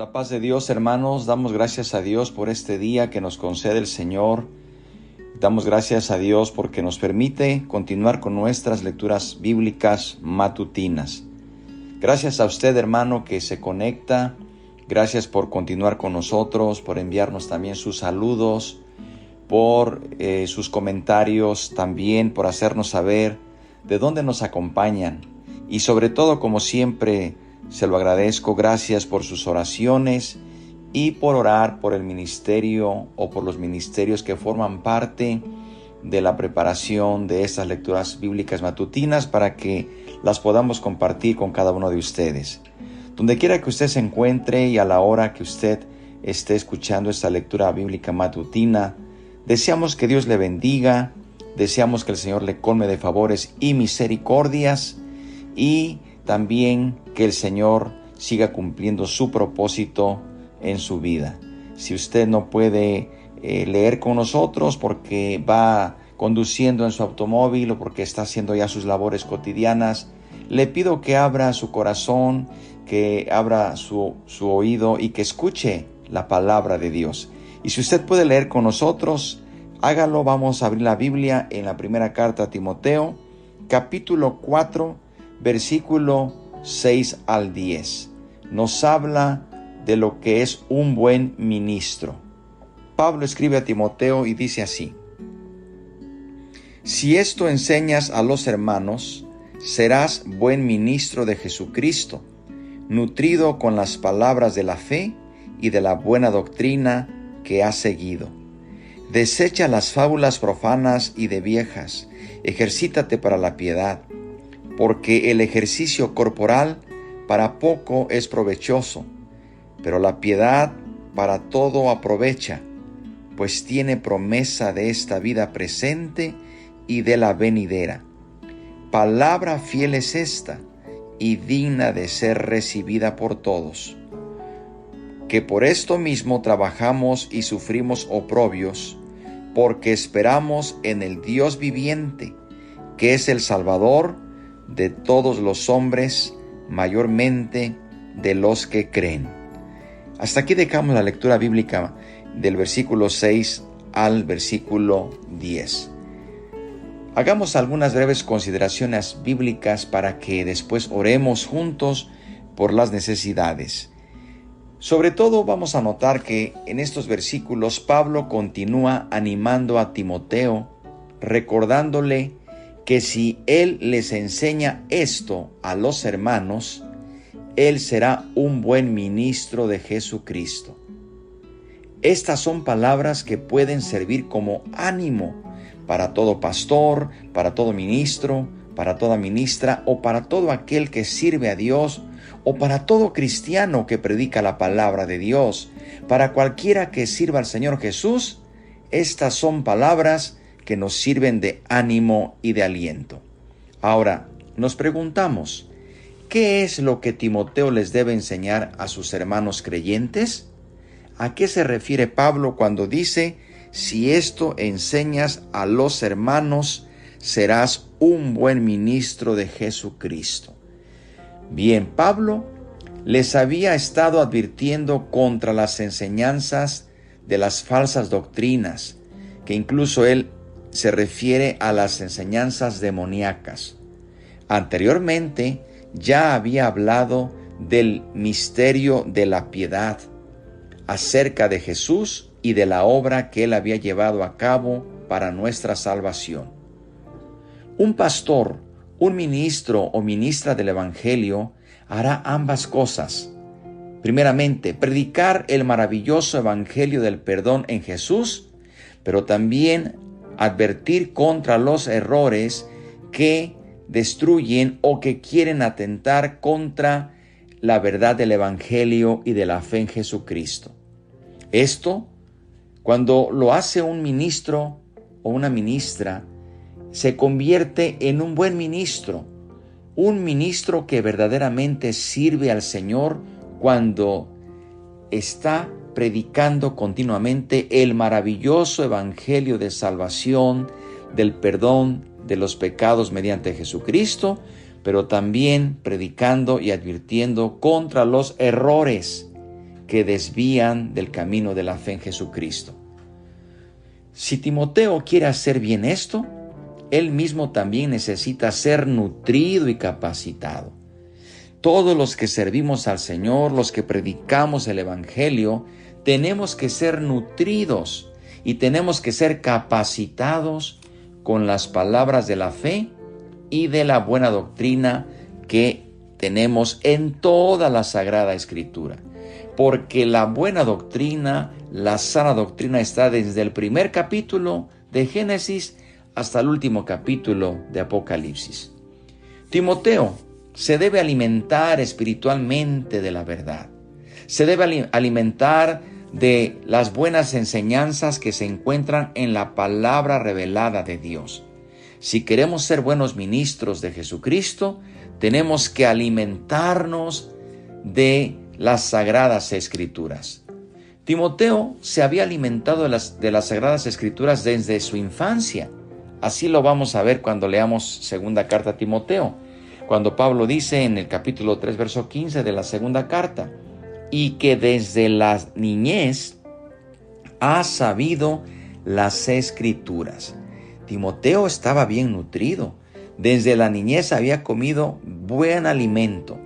La paz de Dios, hermanos, damos gracias a Dios por este día que nos concede el Señor. Damos gracias a Dios porque nos permite continuar con nuestras lecturas bíblicas matutinas. Gracias a usted, hermano, que se conecta. Gracias por continuar con nosotros, por enviarnos también sus saludos, por sus comentarios, también por hacernos saber de dónde nos acompañan. Y sobre todo, como siempre, se lo agradezco, gracias por sus oraciones y por orar por el ministerio o por los ministerios que forman parte de la preparación de estas lecturas bíblicas matutinas para que las podamos compartir con cada uno de ustedes. Donde quiera que usted se encuentre y a la hora que usted esté escuchando esta lectura bíblica matutina, deseamos que Dios le bendiga, deseamos que el Señor le colme de favores y misericordias y también que el Señor siga cumpliendo su propósito en su vida. Si usted no puede leer con nosotros porque va conduciendo en su automóvil o porque está haciendo ya sus labores cotidianas, le pido que abra su corazón, que abra su oído y que escuche la palabra de Dios. Y si usted puede leer con nosotros, hágalo. Vamos a abrir la Biblia en la primera carta a Timoteo, capítulo 4, versículo 6 al 10. Nos habla de lo que es un buen ministro. Pablo escribe a Timoteo y dice así: Si esto enseñas a los hermanos, serás buen ministro de Jesucristo, nutrido con las palabras de la fe y de la buena doctrina que has seguido. Desecha las fábulas profanas y de viejas, ejercítate para la piedad, porque el ejercicio corporal para poco es provechoso, pero la piedad para todo aprovecha, pues tiene promesa de esta vida presente y de la venidera. Palabra fiel es esta, y digna de ser recibida por todos, que por esto mismo trabajamos y sufrimos oprobios, porque esperamos en el Dios viviente, que es el Salvador de todos los hombres, mayormente de los que creen. Hasta aquí dejamos la lectura bíblica del versículo 6 al versículo 10. Hagamos algunas breves consideraciones bíblicas para que después oremos juntos por las necesidades. Sobre todo vamos a notar que en estos versículos Pablo continúa animando a Timoteo, recordándole que si él les enseña esto a los hermanos, él será un buen ministro de Jesucristo. Estas son palabras que pueden servir como ánimo para todo pastor, para todo ministro, para toda ministra o para todo aquel que sirve a Dios o para todo cristiano que predica la palabra de Dios. Para cualquiera que sirva al Señor Jesús, estas son palabras que nos sirven de ánimo y de aliento. Ahora, nos preguntamos, ¿qué es lo que Timoteo les debe enseñar a sus hermanos creyentes? ¿A qué se refiere Pablo cuando dice, si esto enseñas a los hermanos, serás un buen ministro de Jesucristo? Bien, Pablo les había estado advirtiendo contra las enseñanzas de las falsas doctrinas, que incluso él se refiere a las enseñanzas demoníacas. Anteriormente ya había hablado del misterio de la piedad, acerca de Jesús y de la obra que él había llevado a cabo para nuestra salvación. Un pastor, un ministro o ministra del Evangelio hará ambas cosas. Primeramente, predicar el maravilloso Evangelio del perdón en Jesús, pero también advertir contra los errores que destruyen o que quieren atentar contra la verdad del Evangelio y de la fe en Jesucristo. Esto, cuando lo hace un ministro o una ministra, se convierte en un buen ministro, un ministro que verdaderamente sirve al Señor cuando está predicando continuamente el maravilloso evangelio de salvación, del perdón de los pecados mediante Jesucristo, pero también predicando y advirtiendo contra los errores que desvían del camino de la fe en Jesucristo. Si Timoteo quiere hacer bien esto, él mismo también necesita ser nutrido y capacitado. Todos los que servimos al Señor, los que predicamos el Evangelio, tenemos que ser nutridos y tenemos que ser capacitados con las palabras de la fe y de la buena doctrina que tenemos en toda la Sagrada Escritura. Porque la buena doctrina, la sana doctrina está desde el primer capítulo de Génesis hasta el último capítulo de Apocalipsis. Timoteo se debe alimentar espiritualmente de la verdad. Se debe alimentar de las buenas enseñanzas que se encuentran en la palabra revelada de Dios. Si queremos ser buenos ministros de Jesucristo, tenemos que alimentarnos de las Sagradas Escrituras. Timoteo se había alimentado de las Sagradas Escrituras desde su infancia. Así lo vamos a ver cuando leamos segunda carta a Timoteo, cuando Pablo dice en el capítulo 3, verso 15 de la segunda carta, y que desde la niñez ha sabido las Escrituras. Timoteo estaba bien nutrido. Desde la niñez había comido buen alimento.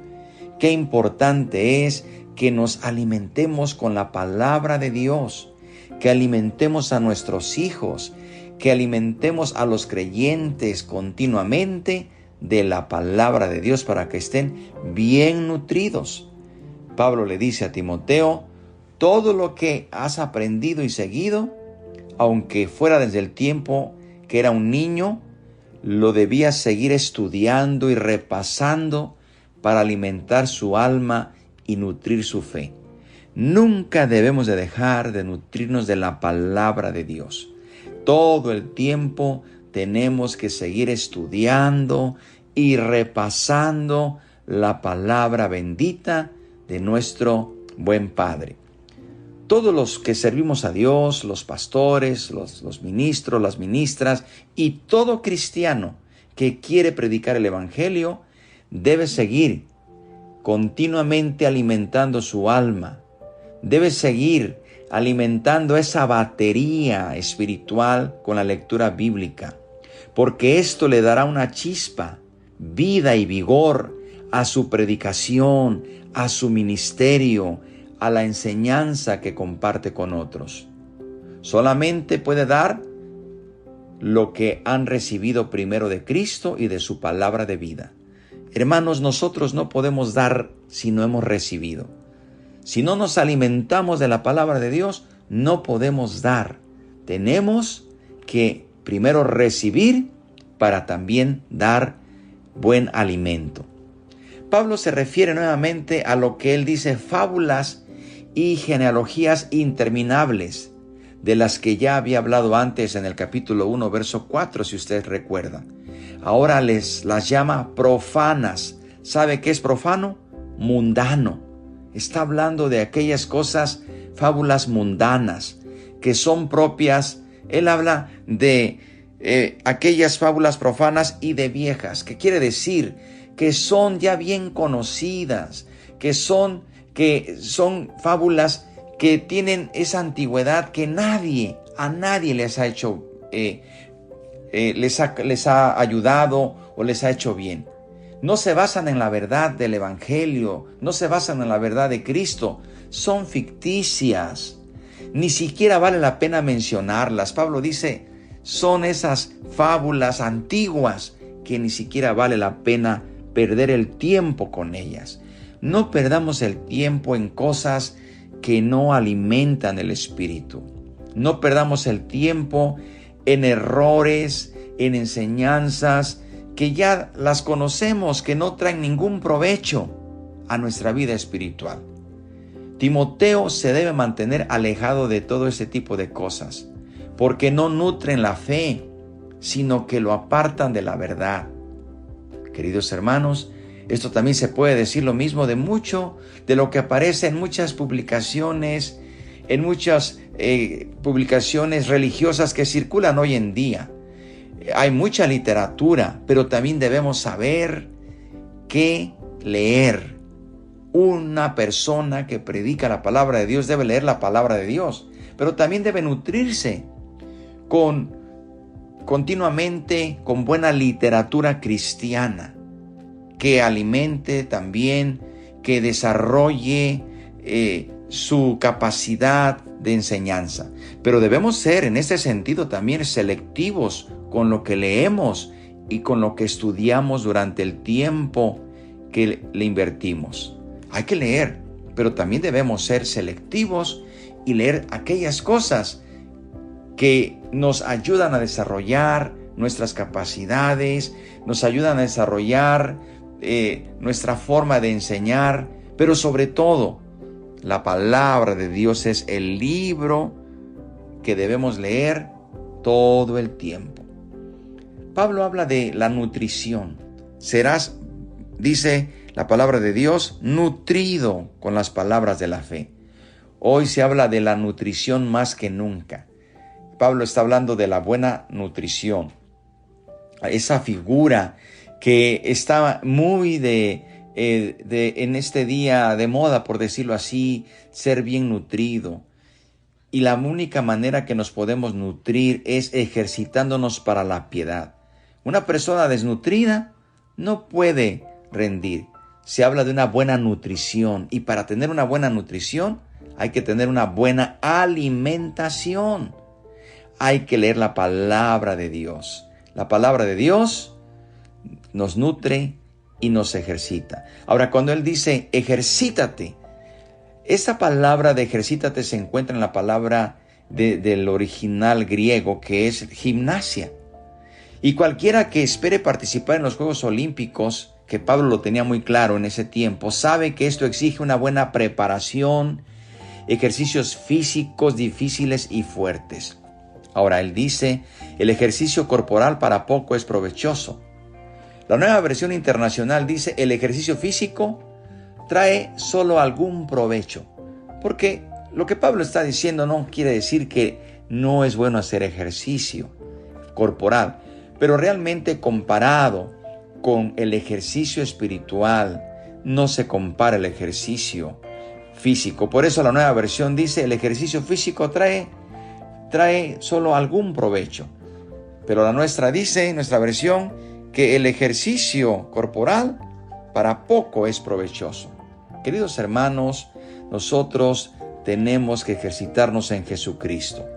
Qué importante es que nos alimentemos con la palabra de Dios, que alimentemos a nuestros hijos, que alimentemos a los creyentes continuamente de la palabra de Dios para que estén bien nutridos. Pablo le dice a Timoteo, todo lo que has aprendido y seguido, aunque fuera desde el tiempo que era un niño, lo debías seguir estudiando y repasando para alimentar su alma y nutrir su fe. Nunca debemos de dejar de nutrirnos de la palabra de Dios. Todo el tiempo tenemos que seguir estudiando y repasando la palabra bendita de nuestro buen Padre. Todos los que servimos a Dios, los pastores, los ministros, las ministras y todo cristiano que quiere predicar el Evangelio debe seguir continuamente alimentando su alma. Debe seguir alimentando esa batería espiritual con la lectura bíblica, porque esto le dará una chispa, vida y vigor a su predicación, a su ministerio, a la enseñanza que comparte con otros. Solamente puede dar lo que han recibido primero de Cristo y de su palabra de vida. Hermanos, nosotros no podemos dar si no hemos recibido. Si no nos alimentamos de la palabra de Dios, no podemos dar. Tenemos que primero recibir para también dar buen alimento. Pablo se refiere nuevamente a lo que él dice, fábulas y genealogías interminables, de las que ya había hablado antes en el capítulo 1, verso 4, si ustedes recuerdan. Ahora las llama profanas. ¿Sabe qué es profano? Mundano. Está hablando de aquellas cosas, fábulas mundanas, que son propias. Él habla de aquellas fábulas profanas y de viejas, que quiere decir que son ya bien conocidas, que son fábulas que tienen esa antigüedad que a nadie les ha hecho, les ha ayudado o les ha hecho bien. No se basan en la verdad del Evangelio, no se basan en la verdad de Cristo, son ficticias. Ni siquiera vale la pena mencionarlas. Pablo dice, son esas fábulas antiguas que ni siquiera vale la pena perder el tiempo con ellas. No perdamos el tiempo en cosas que no alimentan el espíritu. No perdamos el tiempo en errores, en enseñanzas que ya las conocemos, que no traen ningún provecho a nuestra vida espiritual. Timoteo se debe mantener alejado de todo ese tipo de cosas, porque no nutren la fe, sino que lo apartan de la verdad. Queridos hermanos, esto también se puede decir lo mismo de mucho de lo que aparece en muchas publicaciones, publicaciones religiosas que circulan hoy en día. Hay mucha literatura, pero también debemos saber qué leer. Una persona que predica la palabra de Dios debe leer la palabra de Dios, pero también debe nutrirse continuamente con buena literatura cristiana, que alimente también, que desarrolle su capacidad de enseñanza. Pero debemos ser en este sentido también selectivos con lo que leemos y con lo que estudiamos durante el tiempo que le invertimos. Hay que leer, pero también debemos ser selectivos y leer aquellas cosas que nos ayudan a desarrollar nuestras capacidades, nos ayudan a desarrollar nuestra forma de enseñar, pero sobre todo, la palabra de Dios es el libro que debemos leer todo el tiempo. Pablo habla de la nutrición. Serás, dice la palabra de Dios, nutrido con las palabras de la fe. Hoy se habla de la nutrición más que nunca. Pablo está hablando de la buena nutrición. Esa figura que está muy en este día de moda, por decirlo así, ser bien nutrido. Y la única manera que nos podemos nutrir es ejercitándonos para la piedad. Una persona desnutrida no puede rendir. Se habla de una buena nutrición, y para tener una buena nutrición hay que tener una buena alimentación. Hay que leer la palabra de Dios. La palabra de Dios nos nutre y nos ejercita. Ahora, cuando él dice ejercítate, esa palabra de ejercítate se encuentra en la palabra del original griego, que es gimnasia. Y cualquiera que espere participar en los Juegos Olímpicos, que Pablo lo tenía muy claro en ese tiempo, sabe que esto exige una buena preparación, ejercicios físicos difíciles y fuertes. Ahora, él dice, el ejercicio corporal para poco es provechoso. La Nueva Versión Internacional dice, el ejercicio físico trae solo algún provecho. Porque lo que Pablo está diciendo no quiere decir que no es bueno hacer ejercicio corporal, pero realmente comparado con el ejercicio espiritual, no se compara el ejercicio físico. Por eso la Nueva Versión dice, el ejercicio físico trae solo algún provecho. Pero la nuestra dice, nuestra versión, que el ejercicio corporal para poco es provechoso. Queridos hermanos, nosotros tenemos que ejercitarnos en Jesucristo.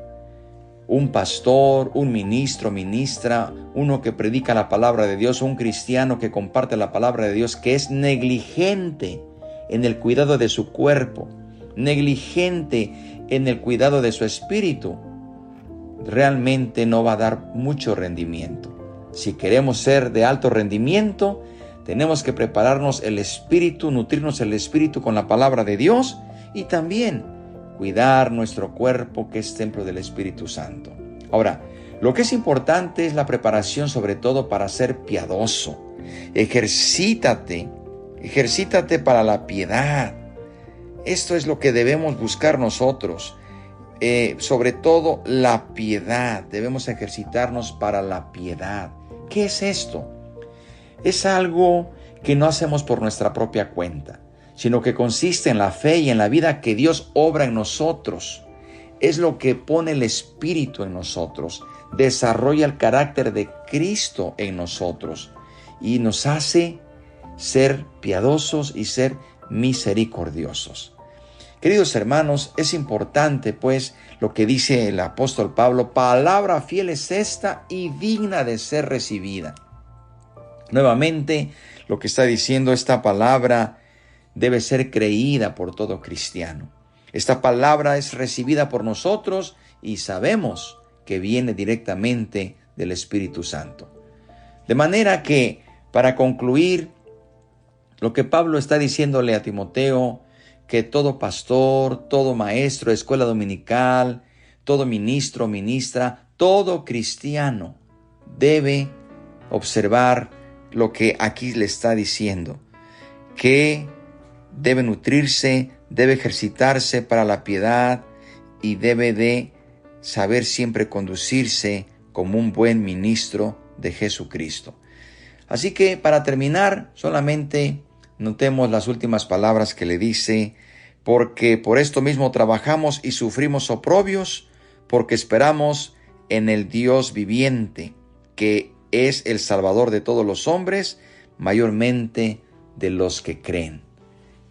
Un pastor, un ministro, ministra, uno que predica la palabra de Dios, un cristiano que comparte la palabra de Dios, que es negligente en el cuidado de su cuerpo, negligente en el cuidado de su espíritu, realmente no va a dar mucho rendimiento. Si queremos ser de alto rendimiento, tenemos que prepararnos el espíritu, nutrirnos el espíritu con la palabra de Dios y también cuidar nuestro cuerpo, que es templo del Espíritu Santo. Ahora, lo que es importante es la preparación, sobre todo para ser piadoso. Ejercítate para la piedad. Esto es lo que debemos buscar nosotros. Sobre todo la piedad. Debemos ejercitarnos para la piedad. ¿Qué es esto? Es algo que no hacemos por nuestra propia cuenta, sino que consiste en la fe y en la vida que Dios obra en nosotros. Es lo que pone el Espíritu en nosotros, desarrolla el carácter de Cristo en nosotros y nos hace ser piadosos y ser misericordiosos. Queridos hermanos, es importante pues lo que dice el apóstol Pablo: palabra fiel es esta y digna de ser recibida. Nuevamente, lo que está diciendo esta palabra debe ser creída por todo cristiano. Esta palabra es recibida por nosotros y sabemos que viene directamente del Espíritu Santo. De manera que, para concluir, lo que Pablo está diciéndole a Timoteo, que todo pastor, todo maestro de escuela dominical, todo ministro, ministra, todo cristiano debe observar lo que aquí le está diciendo, que debe nutrirse, debe ejercitarse para la piedad y debe de saber siempre conducirse como un buen ministro de Jesucristo. Así que para terminar, solamente Notemos las últimas palabras que le dice: porque por esto mismo trabajamos y sufrimos oprobios, porque esperamos en el Dios viviente, que es el Salvador de todos los hombres, mayormente de los que creen.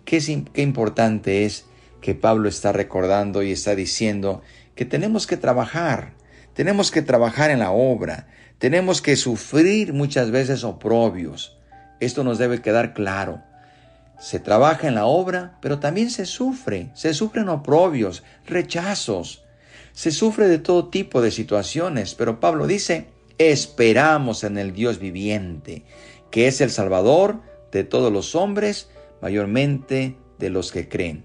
Qué importante es que Pablo está recordando y está diciendo que tenemos que trabajar en la obra, tenemos que sufrir muchas veces oprobios. Esto nos debe quedar claro. Se trabaja en la obra, pero también se sufren oprobios, rechazos, se sufre de todo tipo de situaciones, pero Pablo dice: esperamos en el Dios viviente, que es el Salvador de todos los hombres, mayormente de los que creen.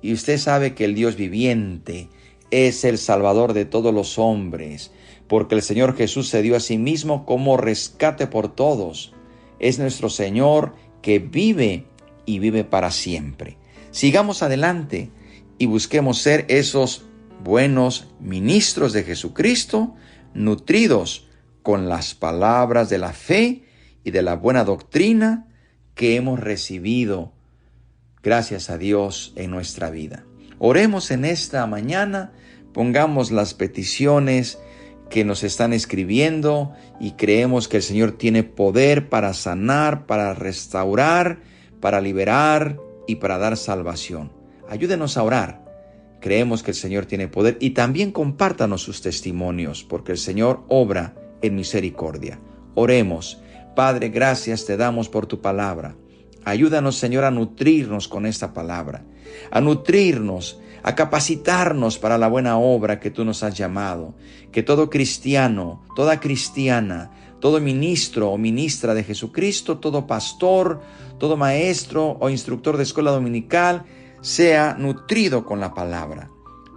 Y usted sabe que el Dios viviente es el Salvador de todos los hombres, porque el Señor Jesús se dio a sí mismo como rescate por todos. Es nuestro Señor que vive y vive para siempre. Sigamos adelante y busquemos ser esos buenos ministros de Jesucristo, nutridos con las palabras de la fe y de la buena doctrina que hemos recibido, gracias a Dios, en nuestra vida. Oremos en esta mañana, pongamos las peticiones que nos están escribiendo y creemos que el Señor tiene poder para sanar, para restaurar, para liberar y para dar salvación. Ayúdenos a orar. Creemos que el Señor tiene poder, y también compártanos sus testimonios, porque el Señor obra en misericordia. Oremos. Padre, gracias te damos por tu palabra. Ayúdanos, Señor, a nutrirnos con esta palabra, a nutrirnos, a capacitarnos para la buena obra que tú nos has llamado. Que todo cristiano, toda cristiana, todo ministro o ministra de Jesucristo, todo pastor, todo maestro o instructor de escuela dominical sea nutrido con la palabra,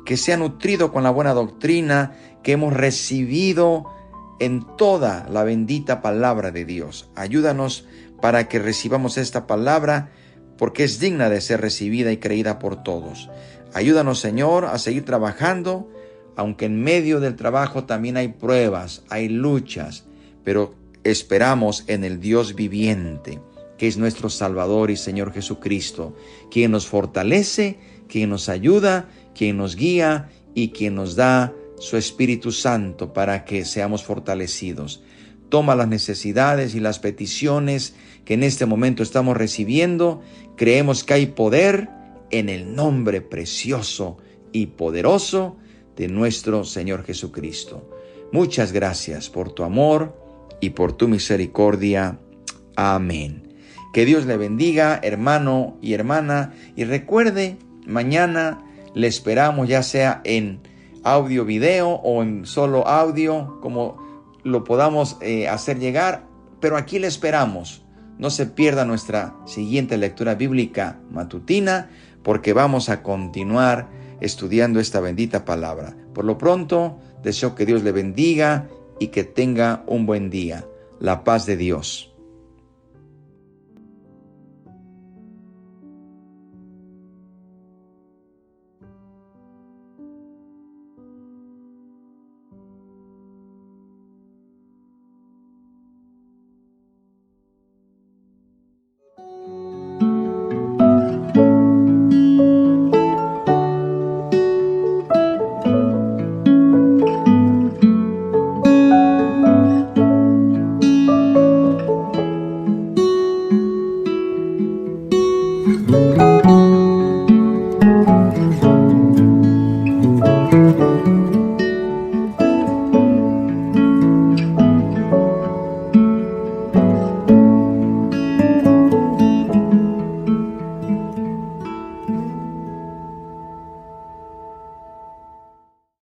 que sea nutrido con la buena doctrina que hemos recibido en toda la bendita palabra de Dios. Ayúdanos para que recibamos esta palabra, porque es digna de ser recibida y creída por todos. Ayúdanos, Señor, a seguir trabajando, aunque en medio del trabajo también hay pruebas, hay luchas, pero esperamos en el Dios viviente, que es nuestro Salvador y Señor Jesucristo, quien nos fortalece, quien nos ayuda, quien nos guía y quien nos da su Espíritu Santo para que seamos fortalecidos. Toma las necesidades y las peticiones que en este momento estamos recibiendo. Creemos que hay poder en el nombre precioso y poderoso de nuestro Señor Jesucristo. Muchas gracias por tu amor y por tu misericordia. Amén. Que Dios le bendiga, hermano y hermana. Y recuerde, mañana le esperamos, ya sea en audio, video o en solo audio, como lo podamos hacer llegar. Pero aquí le esperamos. No se pierda nuestra siguiente lectura bíblica matutina, porque vamos a continuar estudiando esta bendita palabra. Por lo pronto, deseo que Dios le bendiga y que tenga un buen día. La paz de Dios.